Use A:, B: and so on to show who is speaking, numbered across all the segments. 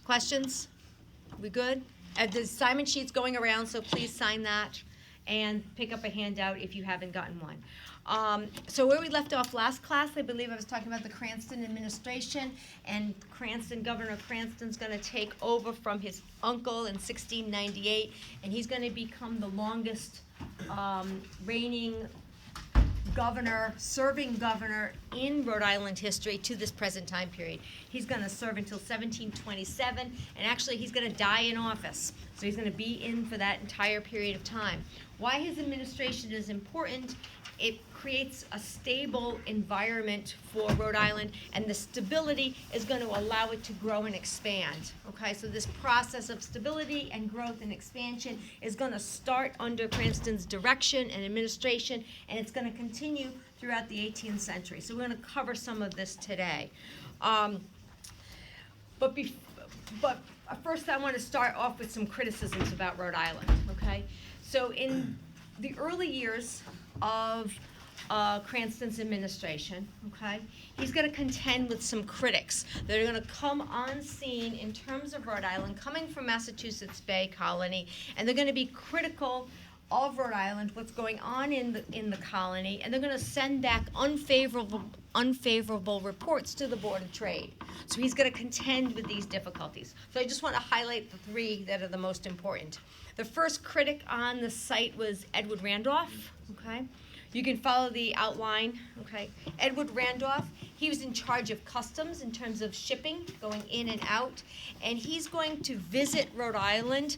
A: Questions? We good? The assignment sheet's going around, so please sign that and pick up a handout if you haven't gotten one. So where we left off last class, I believe I was talking about the Cranston administration, and Governor Cranston's going to take over from his uncle in 1698, and he's going to become the longest reigning serving governor in Rhode Island history to this present time period. He's going to serve until 1727, and actually he's going to die in office. So he's going to be in for that entire period of time. Why his administration is important: it creates a stable environment for Rhode Island, and the stability is going to allow it to grow and expand. Okay, so this process of stability and growth and expansion is going to start under Cranston's direction and administration, and it's going to continue throughout the 18th century. So we're going to cover some of this today. But first I want to start off with some criticisms about Rhode Island, okay? So in the early years of Cranston's administration, okay, he's going to contend with some critics that are going to come on scene in terms of Rhode Island, coming from Massachusetts Bay Colony, and they're going to be critical of Rhode Island, what's going on in the colony, and they're going to send back unfavorable reports to the Board of Trade. So he's going to contend with these difficulties. So I just want to highlight the three that are the most important. The first critic on the site was Edward Randolph, okay? You can follow the outline, okay? Edward Randolph, he was in charge of customs in terms of shipping, going in and out, and he's going to visit Rhode Island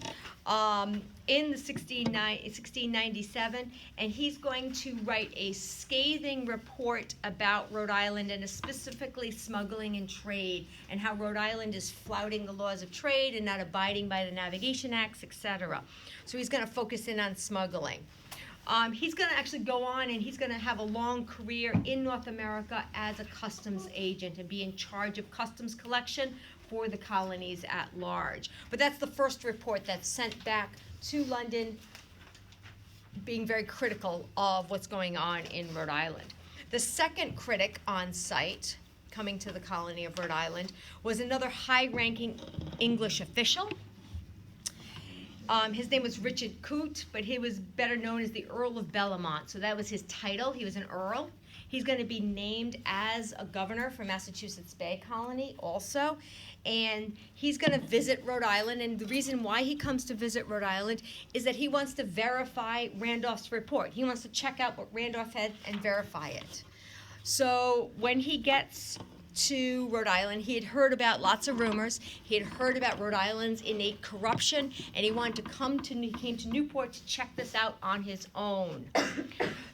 A: in the 1697, and he's going to write a scathing report about Rhode Island, and specifically smuggling and trade, and how Rhode Island is flouting the laws of trade and not abiding by the Navigation Acts, etc. So he's going to focus in on smuggling. He's going to actually go on, and he's going to have a long career in North America as a customs agent and be in charge of customs collection for the colonies at large. But that's the first report that's sent back to London, being very critical of what's going on in Rhode Island. The second critic on site, coming to the colony of Rhode Island, was another high-ranking English official. His name was Richard Coote, but he was better known as the Earl of Bellamont. So that was his title. He was an earl. He's going to be named as a governor for Massachusetts Bay Colony also. And he's going to visit Rhode Island. And the reason why he comes to visit Rhode Island is that he wants to verify Randolph's report. He wants to check out what Randolph had and verify it. So when he gets to Rhode Island, he had heard about lots of rumors. He had heard about Rhode Island's innate corruption, and he wanted to he came to Newport to check this out on his own.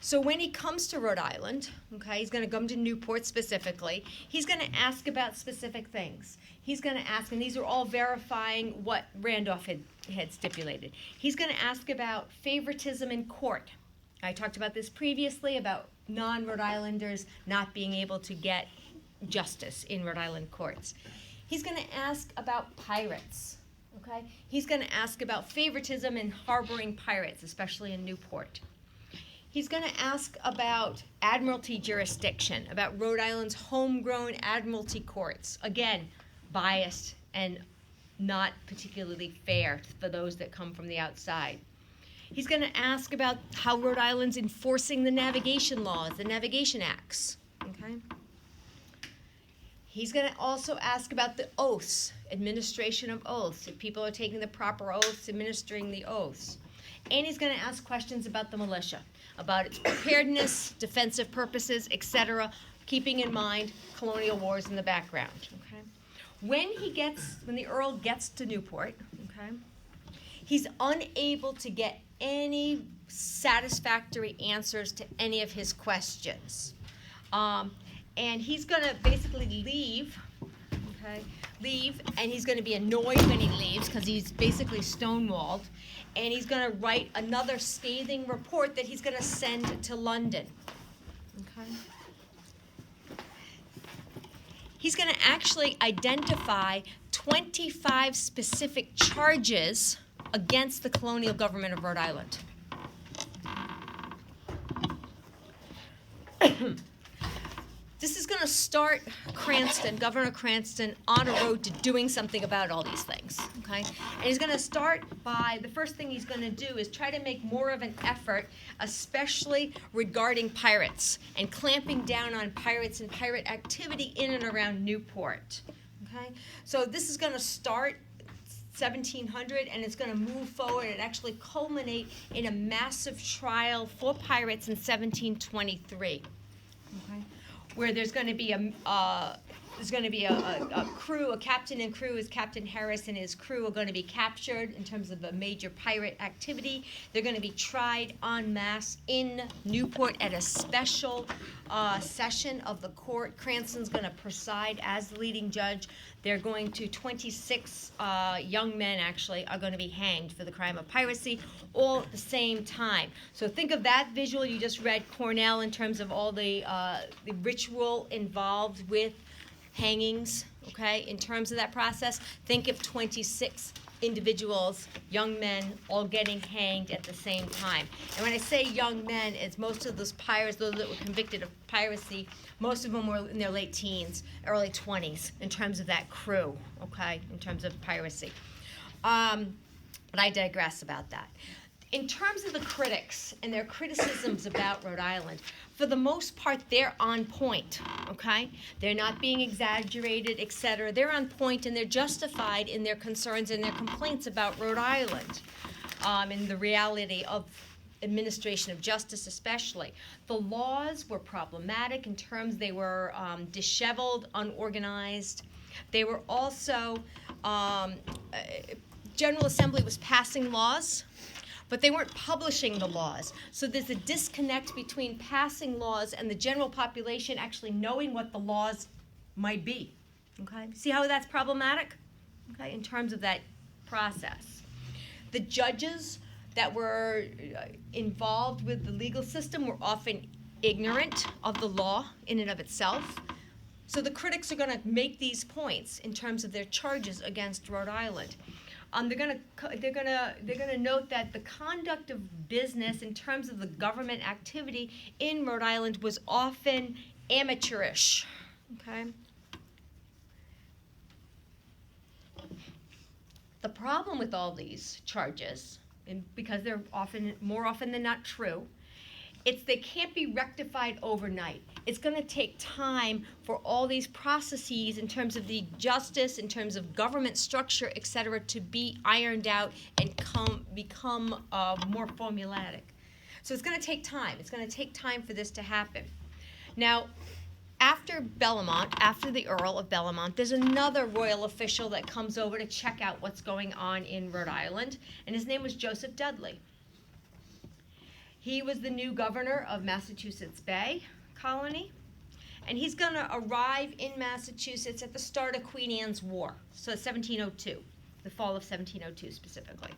A: So when he comes to Rhode Island, okay, he's going to come to Newport specifically, he's going to ask about specific things. He's going to ask, and these are all verifying what Randolph had stipulated. He's going to ask about favoritism in court. I talked about this previously, about non-Rhode Islanders not being able to get justice in Rhode Island courts. He's going to ask about pirates, okay? He's going to ask about favoritism in harboring pirates, especially in Newport. He's going to ask about admiralty jurisdiction, about Rhode Island's homegrown admiralty courts. Again, biased and not particularly fair for those that come from the outside. He's going to ask about how Rhode Island's enforcing the navigation laws, the Navigation Acts, okay? He's going to also ask about the oaths, administration of oaths, if people are taking the proper oaths, administering the oaths. And he's going to ask questions about the militia, about its preparedness, defensive purposes, etc., keeping in mind colonial wars in the background. Okay? When the Earl gets to Newport, okay, he's unable to get any satisfactory answers to any of his questions. And he's going to basically leave, and he's going to be annoyed when he leaves because he's basically stonewalled, and he's going to write another scathing report that he's going to send to London, okay? He's going to actually identify 25 specific charges against the colonial government of Rhode Island. this is going to start Cranston, Governor Cranston, on a road to doing something about all these things, okay? And he's going to start by, the first thing he's going to do is try to make more of an effort, especially regarding pirates, and clamping down on pirates and pirate activity in and around Newport, okay? So this is going to start 1700, and it's going to move forward and actually culminate in a massive trial for pirates in 1723, okay? Where there's going to be a crew, a captain and crew, is Captain Harris and his crew are going to be captured in terms of a major pirate activity. They're going to be tried en masse in Newport at a special session of the court. Cranston's going to preside as the leading judge. They're going to, 26 young men actually are going to be hanged for the crime of piracy all at the same time. So think of that visual you just read, Cornell, in terms of all the ritual involved with hangings, okay, in terms of that process. Think of 26 individuals, young men, all getting hanged at the same time. And when I say young men, it's most of those pirates, those that were convicted of piracy, most of them were in their late teens, early 20s, in terms of that crew, okay, in terms of piracy. But I digress about that. In terms of the critics and their criticisms about Rhode Island, for the most part, they're on point, okay? They're not being exaggerated, etc. They're on point, and they're justified in their concerns and their complaints about Rhode Island, and the reality of administration of justice especially. The laws were problematic in terms they were disheveled, unorganized. They were also, General Assembly was passing laws, but they weren't publishing the laws. So there's a disconnect between passing laws and the general population actually knowing what the laws might be, okay? See how that's problematic, okay, in terms of that process. The judges that were involved with the legal system were often ignorant of the law in and of itself. So the critics are gonna make these points in terms of their charges against Rhode Island. They're gonna note that the conduct of business in terms of the government activity in Rhode Island was often amateurish, okay? The problem with all these charges, and because they're more often than not true, it's they can't be rectified overnight. It's going to take time for all these processes in terms of the justice, in terms of government structure, et cetera, to be ironed out and become more formulaic. So it's going to take time. It's going to take time for this to happen. Now, after Bellomont, after the Earl of Bellomont, there's another royal official that comes over to check out what's going on in Rhode Island, and his name was Joseph Dudley. He was the new governor of Massachusetts Bay Colony, and he's going to arrive in Massachusetts at the start of Queen Anne's War, so 1702, the fall of 1702 specifically.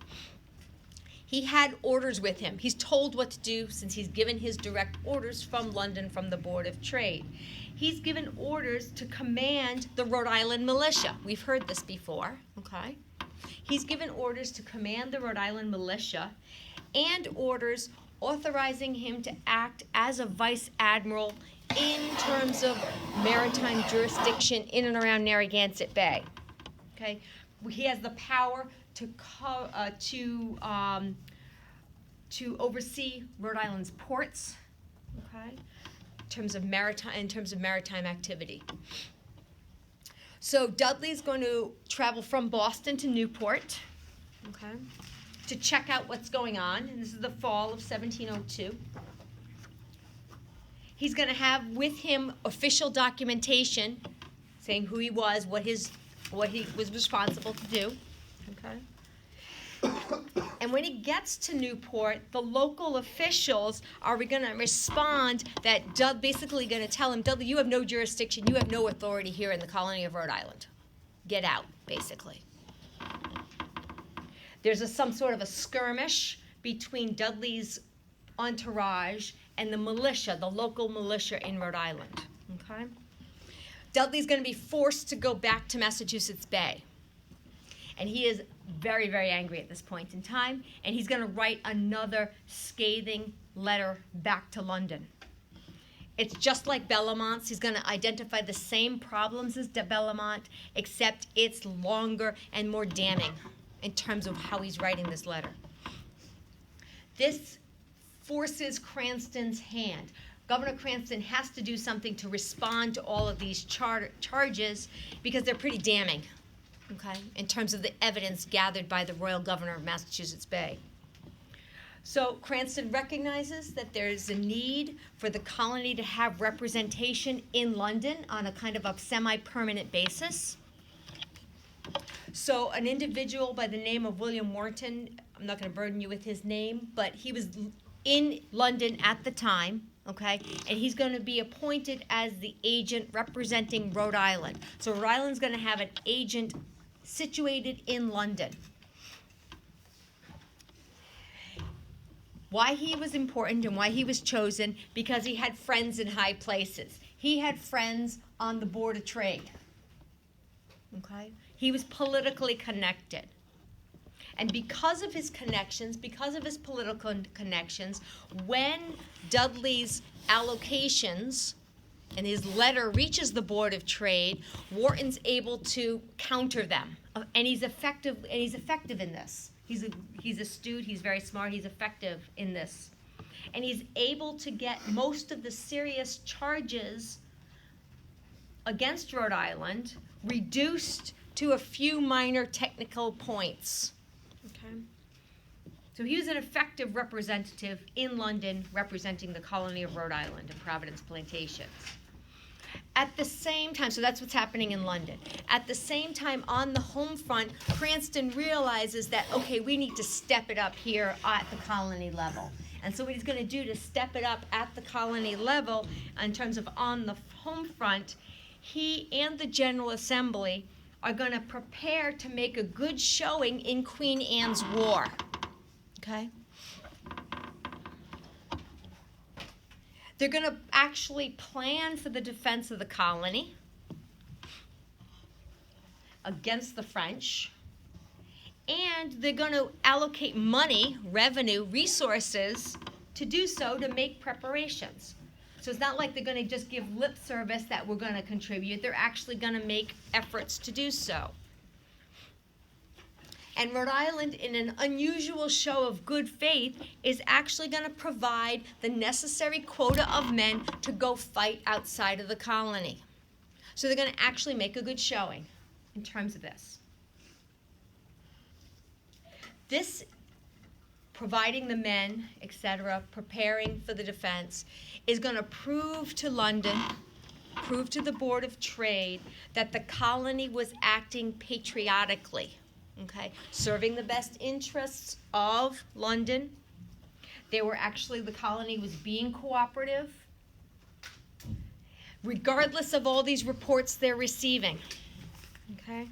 A: He had orders with him. He's told what to do since he's given his direct orders from London, from the Board of Trade. He's given orders to command the Rhode Island militia. We've heard this before, okay? He's given orders to command the Rhode Island militia and orders authorizing him to act as a vice admiral in terms of maritime jurisdiction in and around Narragansett Bay. Okay, he has the power to oversee Rhode Island's ports. Okay, in terms of maritime activity. So Dudley's going to travel from Boston to Newport. Okay, to check out what's going on, and this is the fall of 1702. He's going to have with him official documentation saying who he was, what he was responsible to do, okay? And when he gets to Newport, the local officials are going to respond that basically going to tell him, Dudley, you have no jurisdiction, you have no authority here in the colony of Rhode Island. Get out, basically. There's some sort of a skirmish between Dudley's entourage and the militia, the local militia in Rhode Island, okay? Dudley's going to be forced to go back to Massachusetts Bay. And he is very, very angry at this point in time, and he's going to write another scathing letter back to London. It's just like Bellamont's. He's going to identify the same problems as Bellamont, except it's longer and more damning in terms of how he's writing this letter. This forces Cranston's hand. Governor Cranston has to do something to respond to all of these charges because they're pretty damning, okay, in terms of the evidence gathered by the Royal Governor of Massachusetts Bay. So Cranston recognizes that there's a need for the colony to have representation in London on a kind of a semi-permanent basis. So an individual by the name of William Wharton, I'm not going to burden you with his name, but he was in London at the time, okay, and he's going to be appointed as the agent representing Rhode Island. So Rhode Island's going to have an agent situated in London. Why he was important and why he was chosen, because he had friends in high places. He had friends on the Board of Trade. Okay? He was politically connected. And because of his connections, because of his political connections, when Dudley's allocations and his letter reaches the Board of Trade, Wharton's able to counter them. And he's effective in this. He's astute, he's very smart, he's effective in this. And he's able to get most of the serious charges against Rhode Island reduced to a few minor technical points. Okay? So he was an effective representative in London representing the colony of Rhode Island and Providence Plantations. At the same time, so that's what's happening in London. At the same time, on the home front, Cranston realizes that, okay, we need to step it up here at the colony level. And so what he's going to do to step it up at the colony level, in terms of on the home front, he and the General Assembly are going to prepare to make a good showing in Queen Anne's War. Okay? They're going to actually plan for the defense of the colony against the French, and they're going to allocate money, revenue, resources to do so, to make preparations. So it's not like they're going to just give lip service that we're going to contribute. They're actually going to make efforts to do so. And Rhode Island, in an unusual show of good faith, is actually going to provide the necessary quota of men to go fight outside of the colony. So they're going to actually make a good showing in terms of this. This, providing the men, etc., preparing for the defense, is going to prove to London, prove to the Board of Trade, that the colony was acting patriotically. Okay, serving the best interests of London. The colony was being cooperative, regardless of all these reports they're receiving. Okay?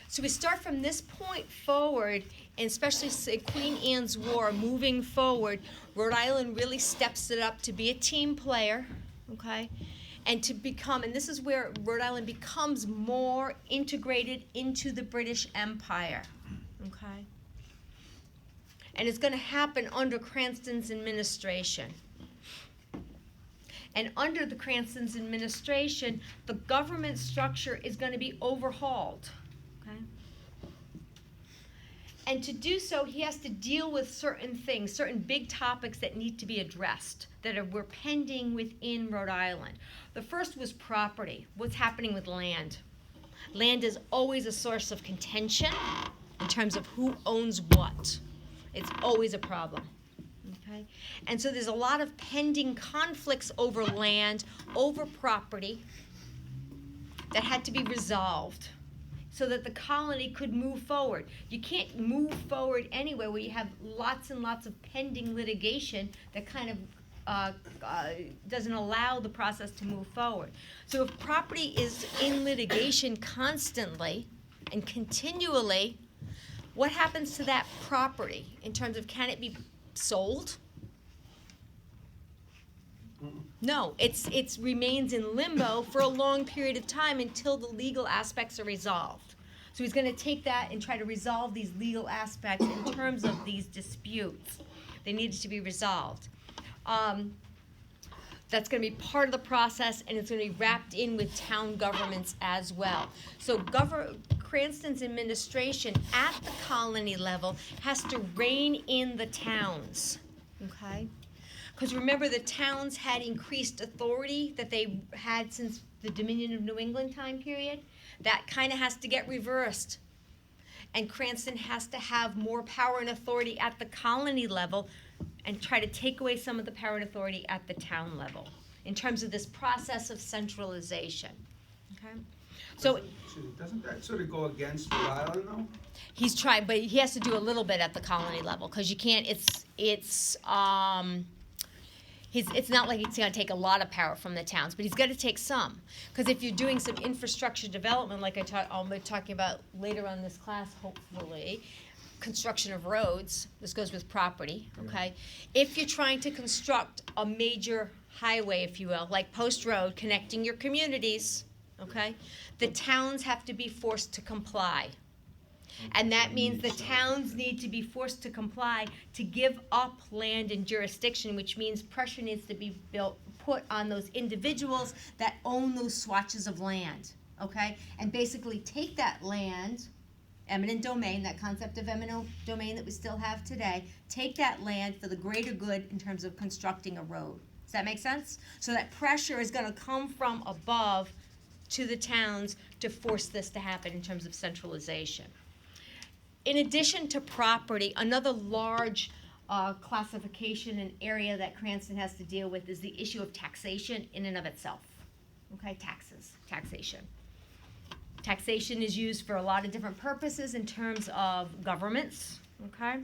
A: So we start from this point forward, and especially Queen Anne's War, moving forward, Rhode Island really steps it up to be a team player, okay? And to become, and this is where Rhode Island becomes more integrated into the British Empire, okay? And it's going to happen under Cranston's administration. And under the Cranston's administration, the government structure is going to be overhauled, okay? And to do so, he has to deal with certain things, certain big topics that need to be addressed, that were pending within Rhode Island. The first was property. What's happening with land? Land is always a source of contention in terms of who owns what. It's always a problem. Okay? And so there's a lot of pending conflicts over land, over property, that had to be resolved so that the colony could move forward. You can't move forward anywhere where you have lots and lots of pending litigation that kind of doesn't allow the process to move forward. So if property is in litigation constantly and continually, what happens to that property in terms of, can it be sold? No, it remains in limbo for a long period of time until the legal aspects are resolved. So he's going to take that and try to resolve these legal aspects in terms of these disputes. They needed to be resolved. That's going to be part of the process, and it's going to be wrapped in with town governments as well. So Cranston's administration at the colony level has to rein in the towns, okay? Because remember, the towns had increased authority that they had since the Dominion of New England time period. That kind of has to get reversed. And Cranston has to have more power and authority at the colony level and try to take away some of the power and authority at the town level in terms of this process of centralization. Okay? So
B: doesn't that sort of go against Rhode Island, though?
A: He's trying, but he has to do a little bit at the colony level because you can't. It's not like he's going to take a lot of power from the towns, but he's got to take some. Because if you're doing some infrastructure development, like I'll be talking about later on in this class, hopefully, construction of roads, this goes with property, okay? If you're trying to construct a major highway, if you will, like Post Road, connecting your communities, okay, the towns have to be forced to comply. And that means the towns need to be forced to comply to give up land and jurisdiction, which means pressure needs to be put on those individuals that own those swatches of land, okay? And basically take that land, eminent domain, that concept of eminent domain that we still have today, take that land for the greater good in terms of constructing a road. Does that make sense? So that pressure is going to come from above to the towns to force this to happen in terms of centralization. In addition to property, another large classification and area that Cranston has to deal with is the issue of taxation in and of itself. Okay, taxation. Taxation is used for a lot of different purposes in terms of governments, okay?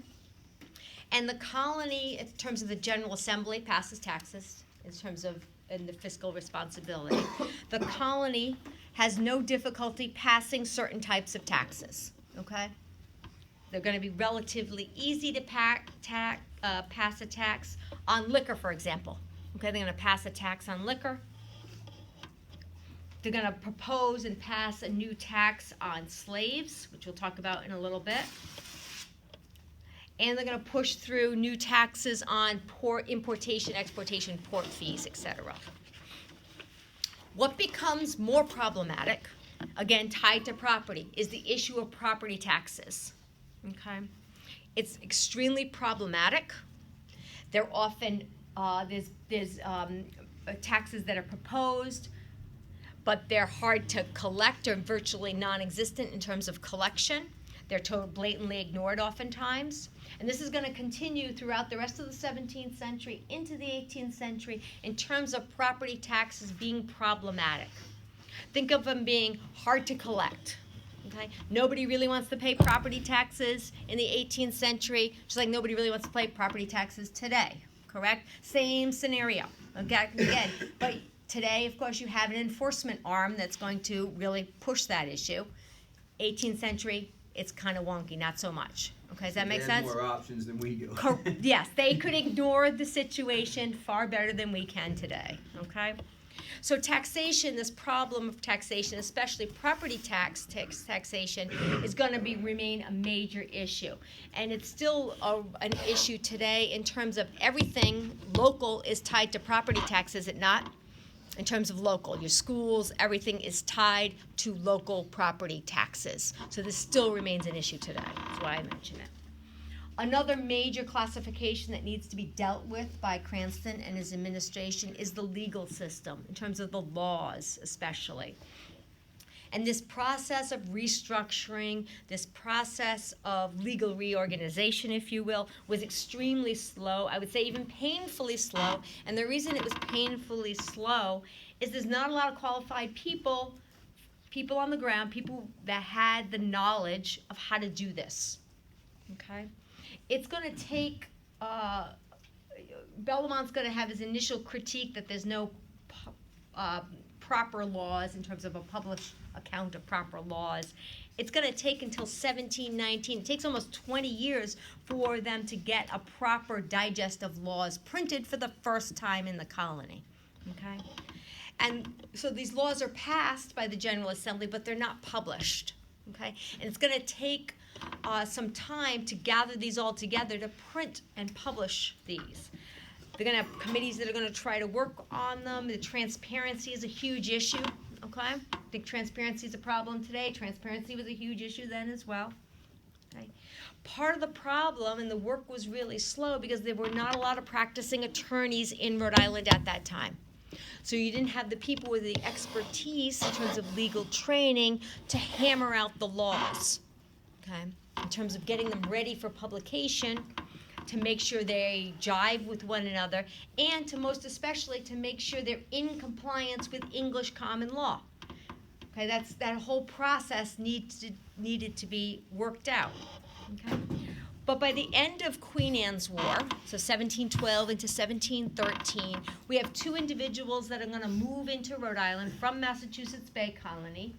A: And the colony, in terms of the General Assembly, passes taxes in terms of the fiscal responsibility. The colony has no difficulty passing certain types of taxes, okay? They're going to be relatively easy to pass a tax on liquor, for example. Okay, they're going to pass a tax on liquor. They're going to propose and pass a new tax on slaves, which we'll talk about in a little bit. And they're going to push through new taxes on importation, exportation, port fees, etc. What becomes more problematic, again tied to property, is the issue of property taxes. Okay, it's extremely problematic. They're often there's taxes that are proposed, but they're hard to collect or virtually non-existent in terms of collection. They're blatantly ignored oftentimes, and this is going to continue throughout the rest of the 17th century into the 18th century in terms of property taxes being problematic. Think of them being hard to collect. Okay? Nobody really wants to pay property taxes in the 18th century, just like nobody really wants to pay property taxes today, correct? Same scenario, okay? Again, but today, of course, you have an enforcement arm that's going to really push that issue. 18th century, it's kind of wonky, not so much. Okay, does that make sense?
B: They have more options than we do.
A: Yes, they could ignore the situation far better than we can today, okay? So taxation, this problem of taxation, especially property taxation, is going to remain a major issue. And it's still an issue today in terms of everything local is tied to property tax, is it not? In terms of local, your schools, everything is tied to local property taxes. So this still remains an issue today. That's why I mention it. Another major classification that needs to be dealt with by Cranston and his administration is the legal system, in terms of the laws especially. And this process of restructuring, this process of legal reorganization, if you will, was extremely slow. I would say even painfully slow. And the reason it was painfully slow is there's not a lot of qualified people on the ground, people that had the knowledge of how to do this. Okay? It's going to take, Bellamont's going to have his initial critique that there's no proper laws in terms of a published account of proper laws. It's going to take until 1719. It takes almost 20 years for them to get a proper digest of laws printed for the first time in the colony. Okay? And so these laws are passed by the General Assembly, but they're not published. Okay? And it's going to take some time to gather these all together to print and publish these. They're going to have committees that are going to try to work on them. The transparency is a huge issue, okay? I think transparency is a problem today. Transparency was a huge issue then as well. Okay. Part of the problem, and the work was really slow because there were not a lot of practicing attorneys in Rhode Island at that time. So you didn't have the people with the expertise in terms of legal training to hammer out the laws, okay? In terms of getting them ready for publication, to make sure they jive with one another, and to most especially to make sure they're in compliance with English common law. Okay, that whole process needed to be worked out. Okay? But by the end of Queen Anne's War, so 1712 into 1713, we have two individuals that are going to move into Rhode Island from Massachusetts Bay Colony,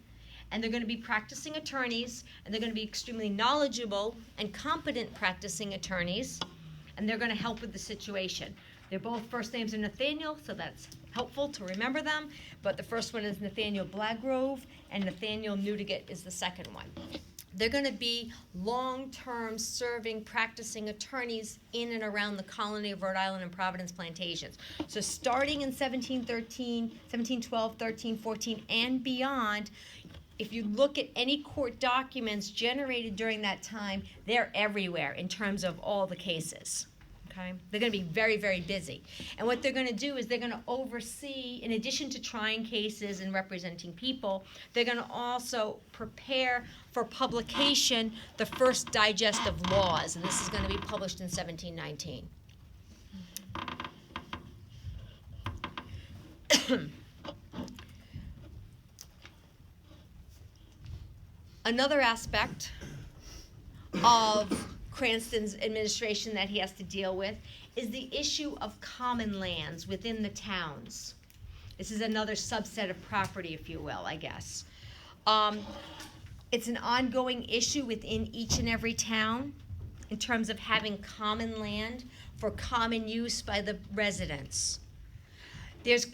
A: and they're going to be practicing attorneys, and they're going to be extremely knowledgeable and competent practicing attorneys, and they're going to help with the situation. Their both first names are Nathaniel, so that's helpful to remember them, but the first one is Nathaniel Blagrove, and Nathaniel Newdigate is the second one. They're going to be long-term serving, practicing attorneys in and around the colony of Rhode Island and Providence plantations. So starting in 1713, 1712, 13, 14, and beyond, if you look at any court documents generated during that time, they're everywhere in terms of all the cases. Okay? They're going to be very, very busy. And what they're going to do is they're going to oversee, in addition to trying cases and representing people, they're going to also prepare for publication the first digest of laws. And this is going to be published in 1719. Another aspect of Cranston's administration that he has to deal with is the issue of common lands within the towns. This is another subset of property, if you will, I guess. It's an ongoing issue within each and every town in terms of having common land for common use by the residents. There's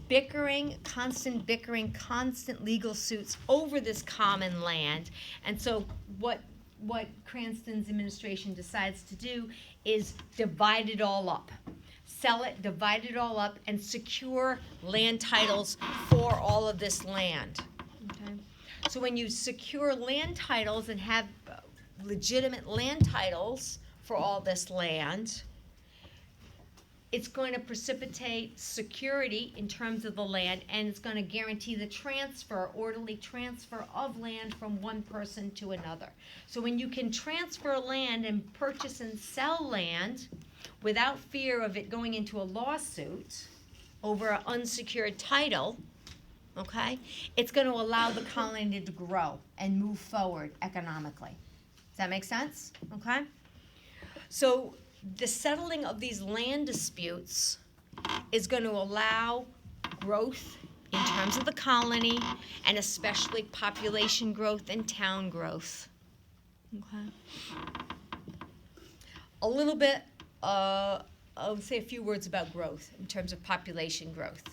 A: bickering, constant legal suits over this common land, and so what Cranston's administration decides to do is divide it all up. Sell it, divide it all up, and secure land titles for all of this land. Okay? So when you secure land titles and have legitimate land titles for all this land, it's going to precipitate security in terms of the land, and it's going to guarantee the orderly transfer of land from one person to another. So when you can transfer land and purchase and sell land without fear of it going into a lawsuit over an unsecured title, okay, it's going to allow the colony to grow and move forward economically. Does that make sense? Okay? So the settling of these land disputes is going to allow growth in terms of the colony, and especially population growth and town growth. Okay. A little bit, I'll say a few words about growth in terms of population growth.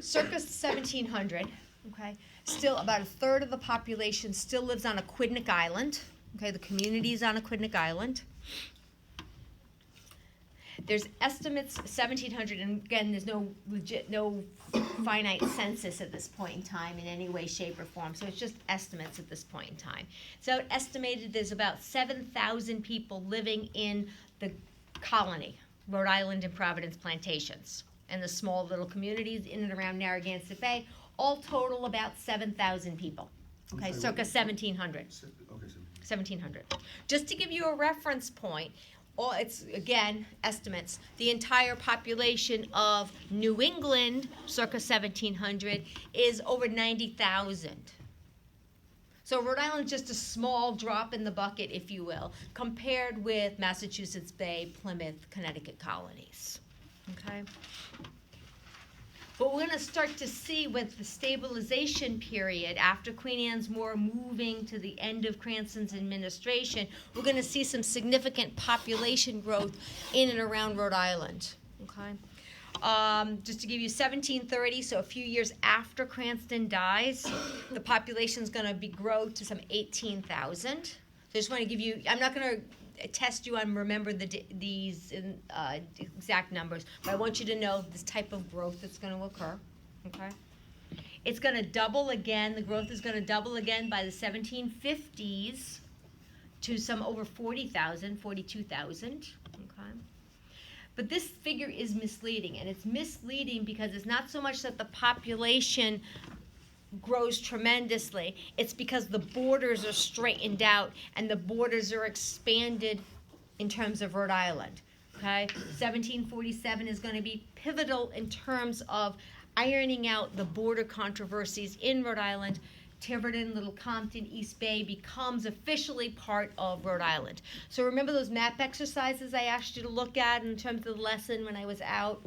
A: Circa 1700, okay, still about a third of the population still lives on Aquidneck Island. Okay, the community is on Aquidneck Island. There's estimates 1,700, and again, there's no finite census at this point in time in any way, shape, or form. So it's just estimates at this point in time. So estimated there's about 7,000 people living in the colony, Rhode Island and Providence plantations, and the small little communities in and around Narragansett Bay. All total about 7,000 people. Okay, circa 1,700.
B: Okay, so
A: 1,700. Just to give you a reference point. It's, again, estimates. The entire population of New England, circa 1,700, is over 90,000. So Rhode Island is just a small drop in the bucket, if you will, compared with Massachusetts Bay, Plymouth, Connecticut colonies. Okay? But we're going to start to see with the stabilization period after Queen Anne's War moving to the end of Cranston's administration, we're going to see some significant population growth in and around Rhode Island. Okay? Just to give you 1730, so a few years after Cranston dies, the population is going to grow to some 18,000. So I just want to give you, I'm not going to test you on remember these exact numbers, but I want you to know this type of growth that's going to occur, okay? It's going to double again, the growth is going to double again by the 1750s to some over 40,000, 42,000, okay? But this figure is misleading, and it's misleading because it's not so much that the population grows tremendously, it's because the borders are straightened out and the borders are expanded in terms of Rhode Island, okay? 1747 is going to be pivotal in terms of ironing out the border controversies in Rhode Island. Tiverton, Little Compton, East Bay becomes officially part of Rhode Island. So remember those map exercises I asked you to look at in terms of the lesson when I was out?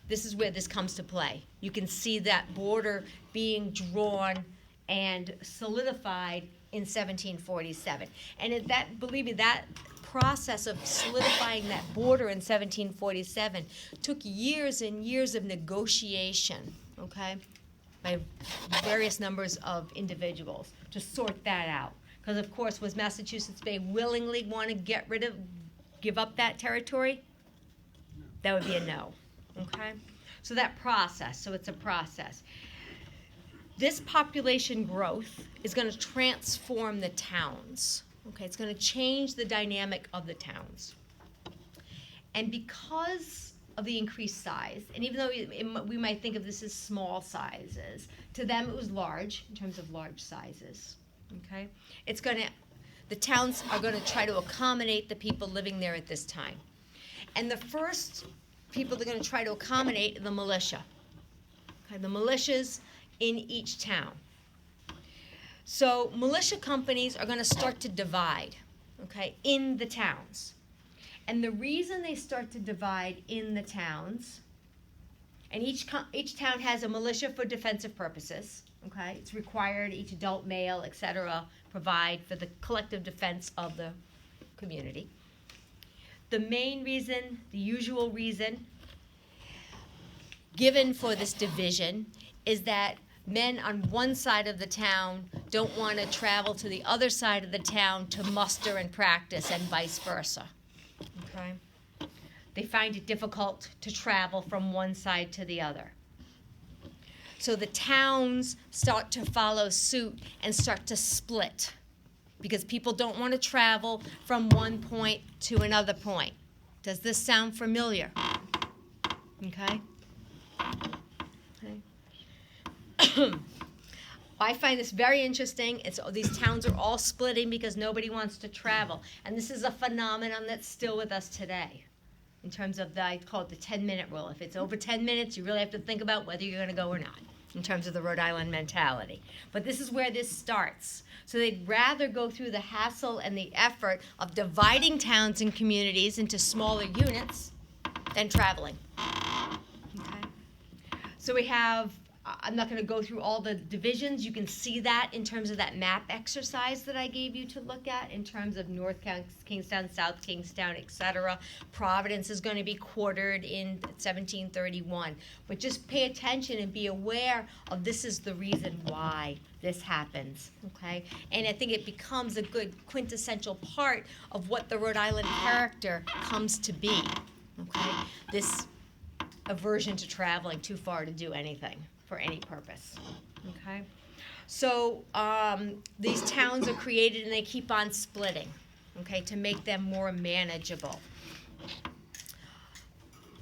A: This is where this comes to play. You can see that border being drawn and solidified in 1747. And believe me, that process of solidifying that border in 1747 took years and years of negotiation, okay, by various numbers of individuals to sort that out. Because of course, was Massachusetts Bay willingly want to give up that territory? That would be a no, okay? So that process, so it's a process. This population growth is going to transform the towns, okay? It's going to change the dynamic of the towns. And because of the increased size, and even though we might think of this as small sizes, to them it was large in terms of large sizes, okay? The towns are going to try to accommodate the people living there at this time. And the first people they're going to try to accommodate are the militia, okay? The militias in each town. So militia companies are going to start to divide, okay, in the towns. And the reason they start to divide in the towns, and each town has a militia for defensive purposes, okay? It's required, each adult male, etc., provide for the collective defense of the community. The main reason, the usual reason given for this division is that men on one side of the town don't want to travel to the other side of the town to muster and practice, and vice versa. Okay? They find it difficult to travel from one side to the other. So the towns start to follow suit and start to split because people don't want to travel from one point to another point. Does this sound familiar? Okay? I find this very interesting. These towns are all splitting because nobody wants to travel. And this is a phenomenon that's still with us today in terms of I call it the 10-minute rule. If it's over 10 minutes, you really have to think about whether you're going to go or not in terms of the Rhode Island mentality. But this is where this starts. So they'd rather go through the hassle and the effort of dividing towns and communities into smaller units than traveling. Okay? So we have, I'm not going to go through all the divisions. You can see that in terms of that map exercise that I gave you to look at in terms of North Kingstown, South Kingstown, etc. Providence is going to be quartered in 1731. But just pay attention and be aware of this is the reason why this happens, okay? And I think it becomes a good quintessential part of what the Rhode Island character comes to be, okay? This aversion to traveling too far to do anything for any purpose, okay? So these towns are created and they keep on splitting, okay, to make them more manageable.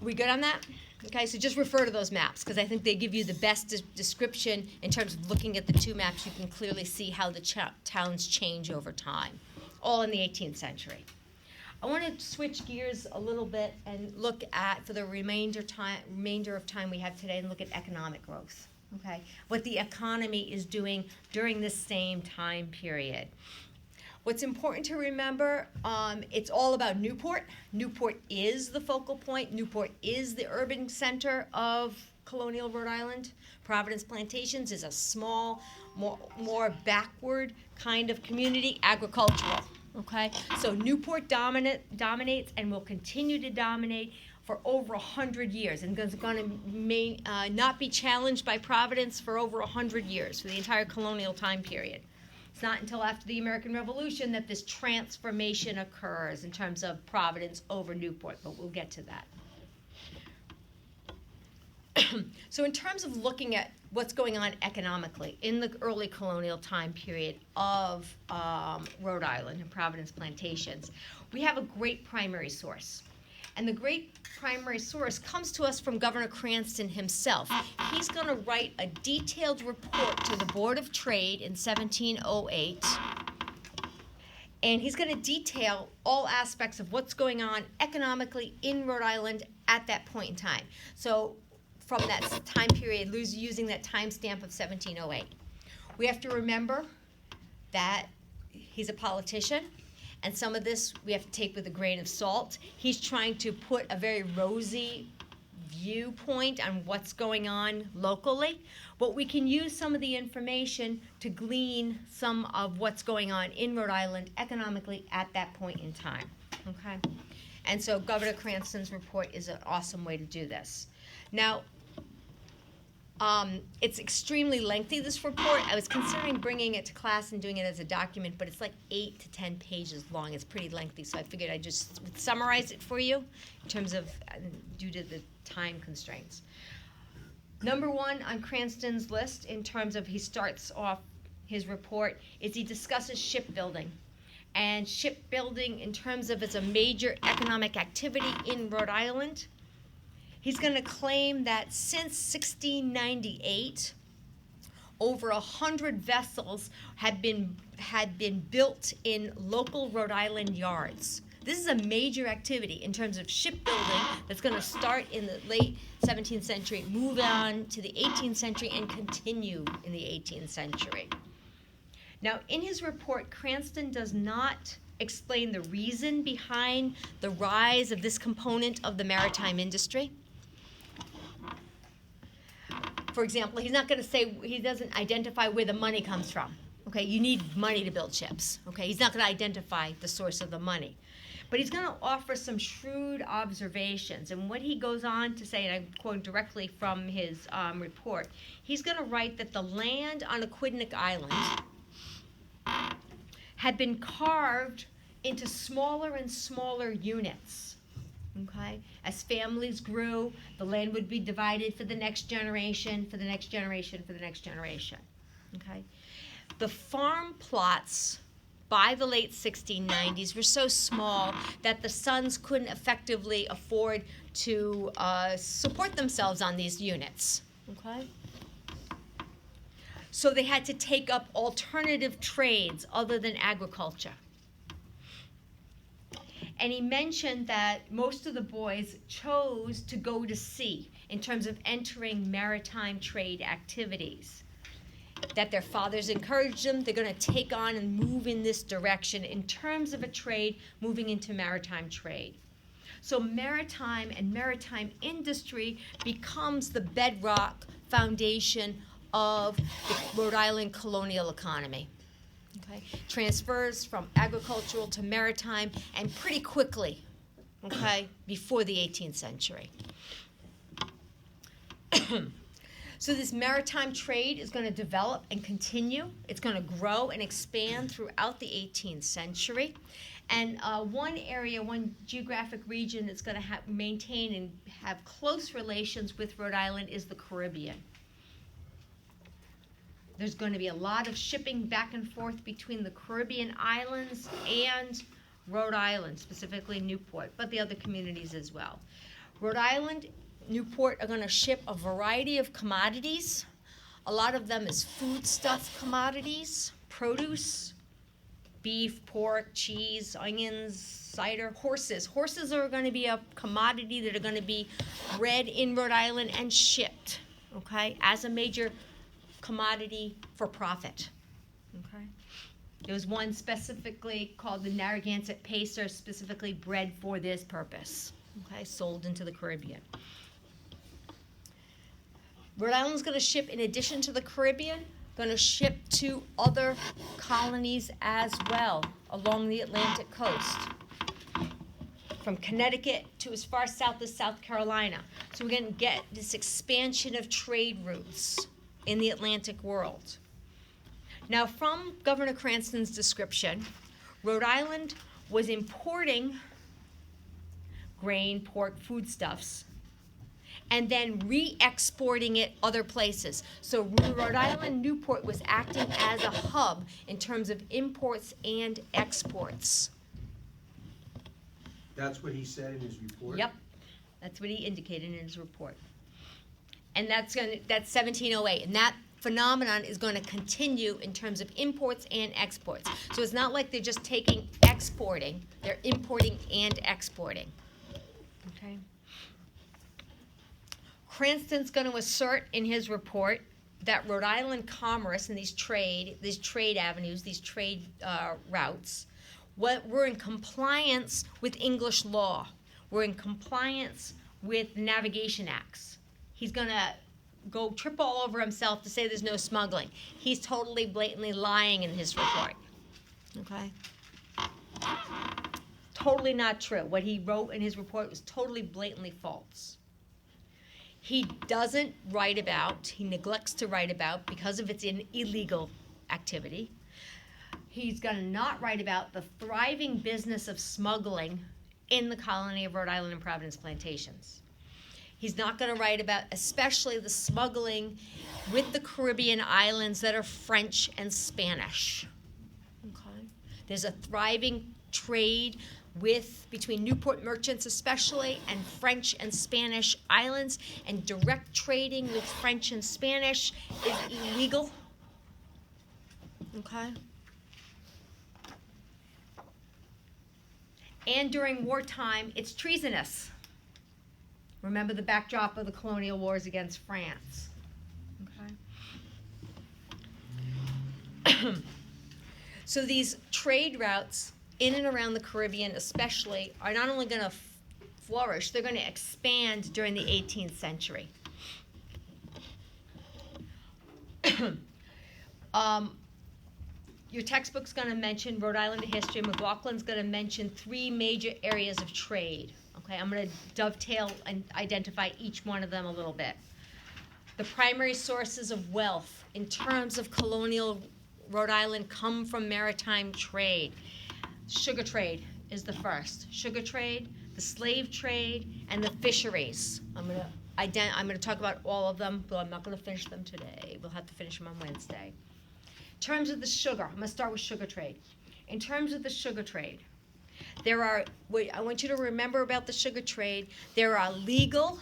A: We good on that? Okay, so just refer to those maps because I think they give you the best description in terms of looking at the two maps. You can clearly see how the towns change over time, all in the 18th century. I want to switch gears a little bit and look at, for the remainder of time we have today, and look at economic growth, okay? What the economy is doing during this same time period. What's important to remember, it's all about Newport. Newport is the focal point. Newport is the urban center of colonial Rhode Island. Providence Plantations is a small, more backward kind of community, agricultural. Okay, so Newport dominates and will continue to dominate for over 100 years, and is going to not be challenged by Providence for over 100 years, for the entire colonial time period. It's not until after the American Revolution that this transformation occurs in terms of Providence over Newport, but we'll get to that. So in terms of looking at what's going on economically in the early colonial time period of Rhode Island and Providence plantations, we have a great primary source. And the great primary source comes to us from Governor Cranston himself. He's going to write a detailed report to the Board of Trade in 1708. And he's going to detail all aspects of what's going on economically in Rhode Island at that point in time. So from that time period, using that timestamp of 1708. We have to remember that he's a politician, and some of this we have to take with a grain of salt. He's trying to put a very rosy viewpoint on what's going on locally, but we can use some of the information to glean some of what's going on in Rhode Island economically at that point in time, okay? And so Governor Cranston's report is an awesome way to do this. Now, it's extremely lengthy, this report. I was considering bringing it to class and doing it as a document, but it's like 8 to 10 pages long. It's pretty lengthy, so I figured I just would summarize it for you in terms of, due to the time constraints. Number one on Cranston's list in terms of he starts off his report is he discusses shipbuilding. And shipbuilding in terms of it's a major economic activity in Rhode Island. He's going to claim that since 1698, over 100 vessels had been built in local Rhode Island yards. This is a major activity in terms of shipbuilding that's going to start in the late 17th century, move on to the 18th century, and continue in the 18th century. Now, in his report, Cranston does not explain the reason behind the rise of this component of the maritime industry. For example, he's not going to say, he doesn't identify where the money comes from. Okay, you need money to build ships. Okay, he's not going to identify the source of the money. But he's going to offer some shrewd observations. And what he goes on to say, and I'm quoting directly from his report, he's going to write that the land on Aquidneck Island had been carved into smaller and smaller units. Okay? As families grew, the land would be divided for the next generation, for the next generation, for the next generation. Okay? The farm plots by the late 1690s were so small that the sons couldn't effectively afford to support themselves on these units. Okay? So they had to take up alternative trades other than agriculture. And he mentioned that most of the boys chose to go to sea in terms of entering maritime trade activities. That their fathers encouraged them, they're going to take on and move in this direction in terms of a trade moving into maritime trade. So maritime and maritime industry becomes the bedrock foundation of the Rhode Island colonial economy. Okay? Transfers from agricultural to maritime, and pretty quickly, okay, before the 18th century. So this maritime trade is going to develop and continue. It's going to grow and expand throughout the 18th century. And one area, one geographic region that's going to maintain and have close relations with Rhode Island is the Caribbean. There's going to be a lot of shipping back and forth between the Caribbean islands and Rhode Island, specifically Newport, but the other communities as well. Rhode Island, Newport are going to ship a variety of commodities. A lot of them is foodstuff commodities, produce, beef, pork, cheese, onions, cider, horses. Horses are going to be a commodity that are going to be bred in Rhode Island and shipped, okay, as a major commodity for profit. Okay. There was one specifically called the Narragansett Pacer, specifically bred for this purpose. Okay, sold into the Caribbean. Rhode Island's going to ship, in addition to the Caribbean, going to ship to other colonies as well along the Atlantic coast, from Connecticut to as far south as South Carolina. So we're going to get this expansion of trade routes in the Atlantic world. Now, from Governor Cranston's description, Rhode Island was importing grain, pork, foodstuffs, and then re-exporting it other places. So Rhode Island Newport was acting as a hub in terms of imports and exports.
B: That's what he said in his report?
A: Yep, that's what he indicated in his report. And that's 1708, and that phenomenon is going to continue in terms of imports and exports. So it's not like they're just exporting, they're importing and exporting. Okay. Cranston's going to assert in his report that Rhode Island commerce and these trade avenues, these trade routes, were in compliance with English law. We're in compliance with Navigation Acts. He's going to go trip all over himself to say there's no smuggling. He's totally blatantly lying in his report. Okay? Totally not true. What he wrote in his report was totally blatantly false. He doesn't write about, he neglects to write about, because of its illegal activity. He's going to not write about the thriving business of smuggling in the colony of Rhode Island and Providence Plantations. He's not going to write about especially the smuggling with the Caribbean islands that are French and Spanish. Okay? There's a thriving trade between Newport merchants especially and French and Spanish islands, and direct trading with French and Spanish is illegal. Okay? And during wartime, it's treasonous. Remember the backdrop of the colonial wars against France. Okay? So these trade routes in and around the Caribbean especially are not only going to flourish, they're going to expand during the 18th century. Your textbook's going to mention Rhode Island history. McLaughlin's going to mention 3 major areas of trade. Okay, I'm going to dovetail and identify each one of them a little bit. The primary sources of wealth in terms of colonial Rhode Island come from maritime trade. Sugar trade is the first. Sugar trade, the slave trade, and the fisheries. I'm going to talk about all of them, but I'm not going to finish them today. We'll have to finish them on Wednesday. In terms of the sugar, I'm going to start with sugar trade. In terms of the sugar trade, I want you to remember about the sugar trade, there are legal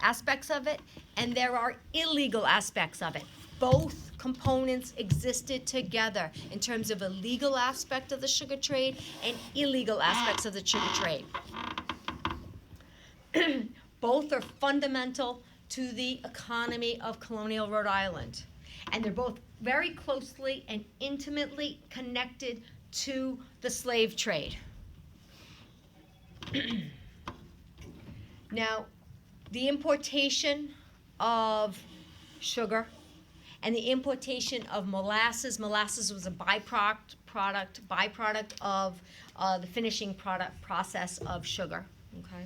A: aspects of it and there are illegal aspects of it. Both components existed together in terms of a legal aspect of the sugar trade and illegal aspects of the sugar trade. Both are fundamental to the economy of colonial Rhode Island. And they're both very closely and intimately connected to the slave trade. Now, the importation of sugar and the importation of molasses. Molasses was a byproduct of the finishing process of sugar. Okay.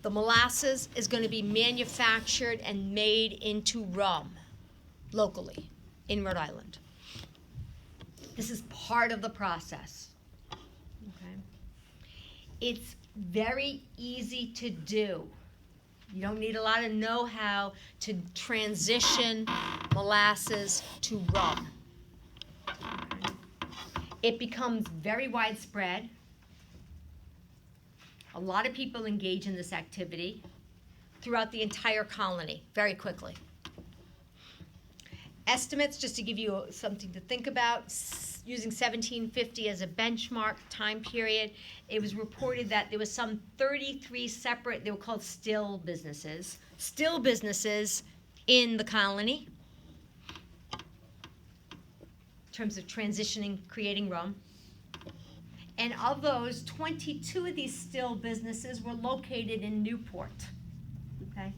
A: The molasses is going to be manufactured and made into rum locally in Rhode Island. This is part of the process. Okay. It's very easy to do. You don't need a lot of know-how to transition molasses to rum. Okay. It becomes very widespread. A lot of people engage in this activity throughout the entire colony very quickly. Estimates, just to give you something to think about, using 1750 as a benchmark time period, it was reported that there was some 33 separate, they were called still businesses in the colony in terms of transitioning, creating rum. And of those, 22 of these still businesses were located in Newport. Okay?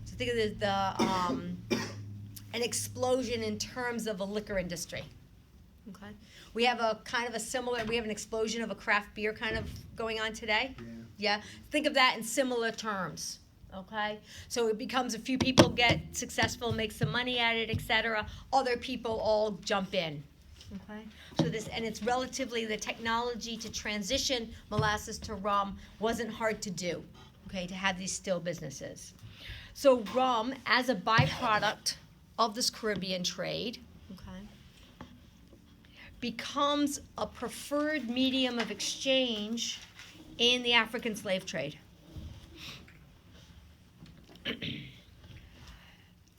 A: So think of an explosion in terms of the liquor industry. Okay? We have we have an explosion of a craft beer kind of going on today.
B: Yeah.
A: Yeah? Think of that in similar terms. Okay, so it becomes a few people get successful, make some money at it, etc. Other people all jump in. Okay, so it's relatively, the technology to transition molasses to rum wasn't hard to do. Okay, to have these still businesses. So rum, as a byproduct of this Caribbean trade, okay, becomes a preferred medium of exchange in the African slave trade.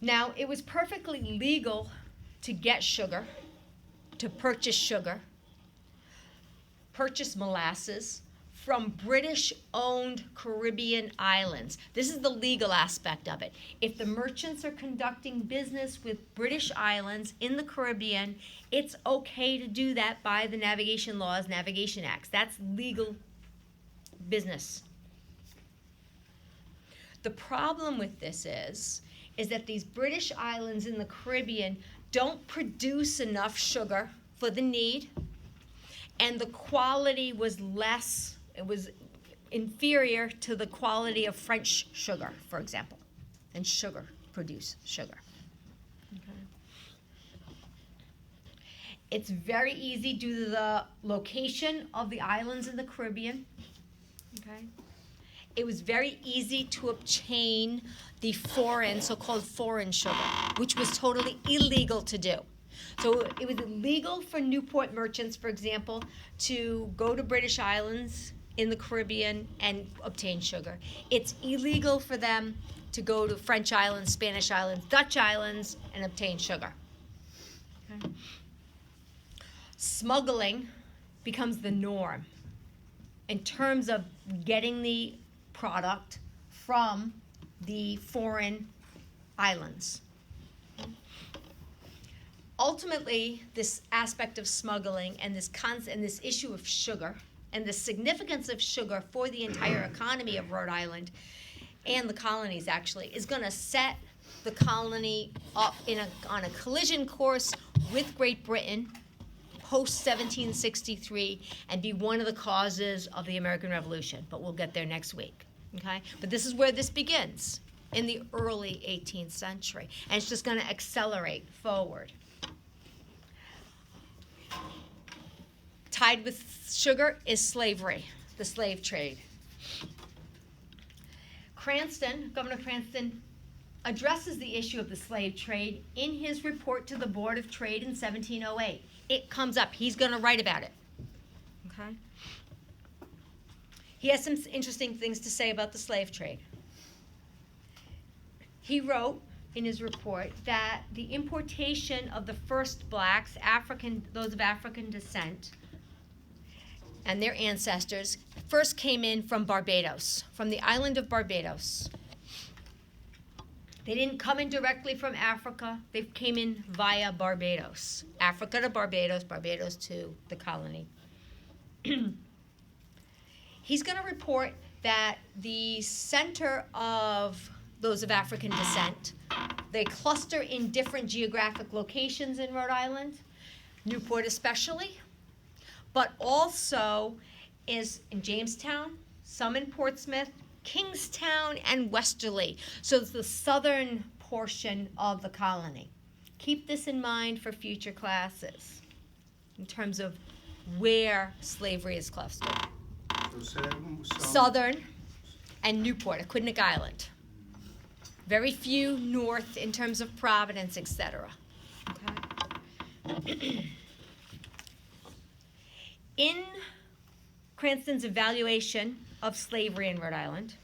A: Now, it was perfectly legal to get sugar, to purchase molasses from British-owned Caribbean islands. This is the legal aspect of it. If the merchants are conducting business with British islands in the Caribbean, it's okay to do that by the navigation laws, navigation acts. That's legal business. The problem with this is that these British islands in the Caribbean don't produce enough sugar for the need, and the quality was less, it was inferior to the quality of French sugar, for example. And sugar, produce sugar. Okay. It's very easy due to the location of the islands in the Caribbean. Okay. It was very easy to obtain the foreign, so-called foreign sugar, which was totally illegal to do. So it was illegal for Newport merchants, for example, to go to British islands in the Caribbean and obtain sugar. It's illegal for them to go to French islands, Spanish islands, Dutch islands, and obtain sugar. Okay. Smuggling becomes the norm in terms of getting the product from the foreign islands. Ultimately, this aspect of smuggling and this issue of sugar and the significance of sugar for the entire economy of Rhode Island and the colonies actually is going to set the colony up on a collision course with Great Britain post 1763 and be one of the causes of the American Revolution. But we'll get there next week. Okay? But this is where this begins, in the early 18th century. And it's just going to accelerate forward. Tied with sugar is slavery, the slave trade. Governor Cranston, addresses the issue of the slave trade in his report to the Board of Trade in 1708. It comes up. He's going to write about it. Okay? He has some interesting things to say about the slave trade. He wrote in his report that the importation of the first blacks, those of African descent, and their ancestors, first came in from Barbados, from the island of Barbados. They didn't come in directly from Africa. They came in via Barbados. Africa to Barbados, Barbados to the colony. He's going to report that the center of those of African descent, they cluster in different geographic locations in Rhode Island, Newport especially, but also is in Jamestown, some in Portsmouth, Kingstown, and Westerly. So it's the southern portion of the colony. Keep this in mind for future classes in terms of where slavery is clustered. Southern and Newport, Aquidneck Island. Very few north in terms of Providence, etc. Okay. In Cranston's evaluation of slavery in Rhode Island,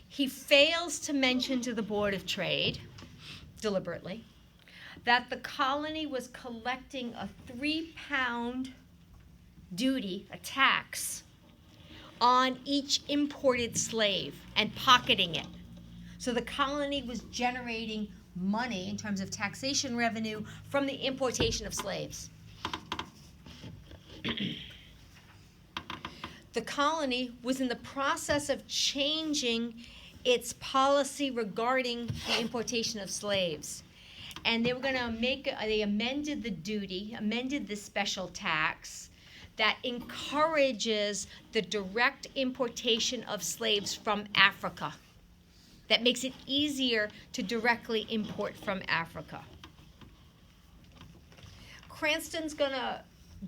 A: he fails to mention to the Board of Trade, deliberately, that the colony was collecting a 3-pound duty, a tax, on each imported slave and pocketing it. So the colony was generating money in terms of taxation revenue from the importation of slaves. The colony was in the process of changing its policy regarding the importation of slaves. And they were going to they amended the duty, amended the special tax that encourages the direct importation of slaves from Africa. that makes it easier to directly import from Africa. Cranston's gonna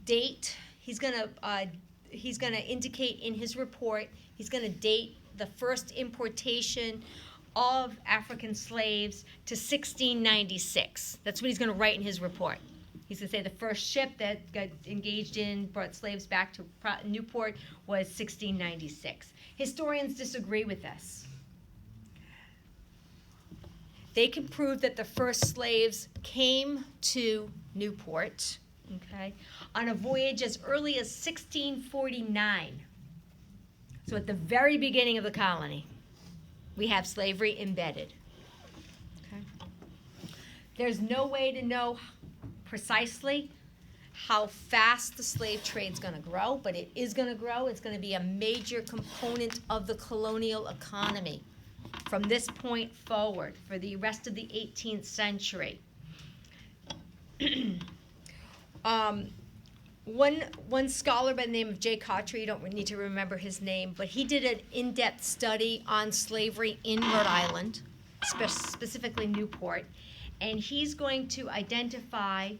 A: date, he's gonna indicate in his report, he's gonna date the first importation of African slaves to 1696. That's what he's gonna write in his report. He's gonna say the first ship that got engaged in, brought slaves back to Newport was 1696. Historians disagree with this. They can prove that the first slaves came to Newport, okay, on a voyage as early as 1649. So at the very beginning of the colony, we have slavery embedded. Okay. There's no way to know precisely how fast the slave trade's going to grow, but it is going to grow. It's going to be a major component of the colonial economy from this point forward for the rest of the 18th century. One scholar by the name of Jay Cottrey, you don't need to remember his name, but he did an in-depth study on slavery in Rhode Island, specifically Newport, and he's going to identify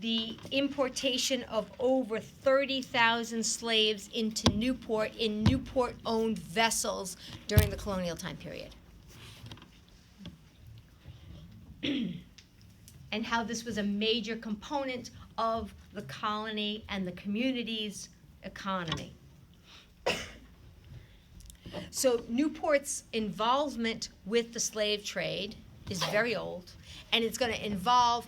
A: the importation of over 30,000 slaves into Newport in Newport-owned vessels during the colonial time period. And how this was a major component of the colony and the community's economy. So Newport's involvement with the slave trade is very old, and it's going to involve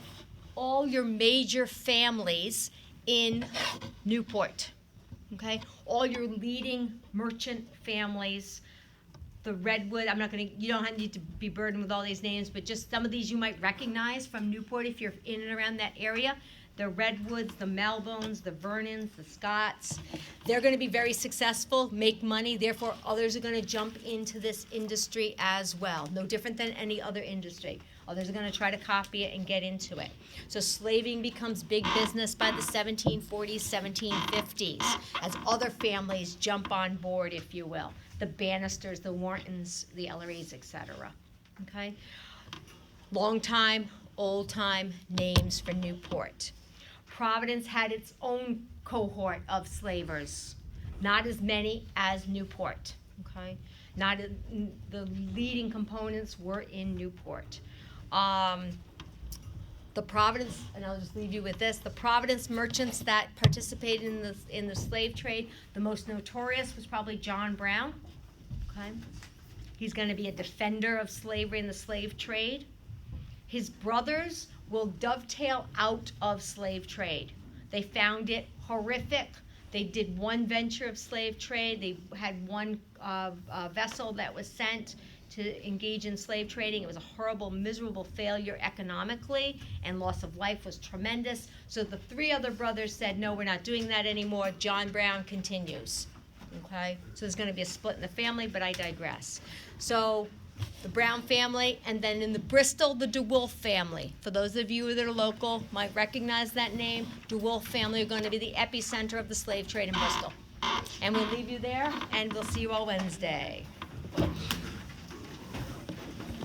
A: all your major families in Newport, okay? All your leading merchant families, the Redwood, you don't need to be burdened with all these names, but just some of these you might recognize from Newport if you're in and around that area. The Redwoods, the Malbones, the Vernons, the Scotts, they're going to be very successful, make money, therefore others are going to jump into this industry as well. No different than any other industry. Others are going to try to copy it and get into it. So slaving becomes big business by the 1740s, 1750s, as other families jump on board, if you will. The Bannisters, the Whartons, the Ellerys, etc. Okay? Long time, old time names for Newport. Providence had its own cohort of slavers, not as many as Newport, okay? The leading components were in Newport. The Providence, and I'll just leave you with this, the Providence merchants that participated in the slave trade, the most notorious was probably John Brown, okay? He's gonna be a defender of slavery and the slave trade. His brothers will dovetail out of slave trade. They found it horrific. They did one venture of slave trade. They had one vessel that was sent to engage in slave trading. It was a horrible, miserable failure economically, and loss of life was tremendous. So the three other brothers said, no, we're not doing that anymore. John Brown continues, okay? So there's gonna be a split in the family, but I digress. So the Brown family, and then in the Bristol, the DeWolf family. For those of you that are local, might recognize that name. DeWolf family are going to be the epicenter of the slave trade in Bristol. And we'll leave you there, and we'll see you all Wednesday.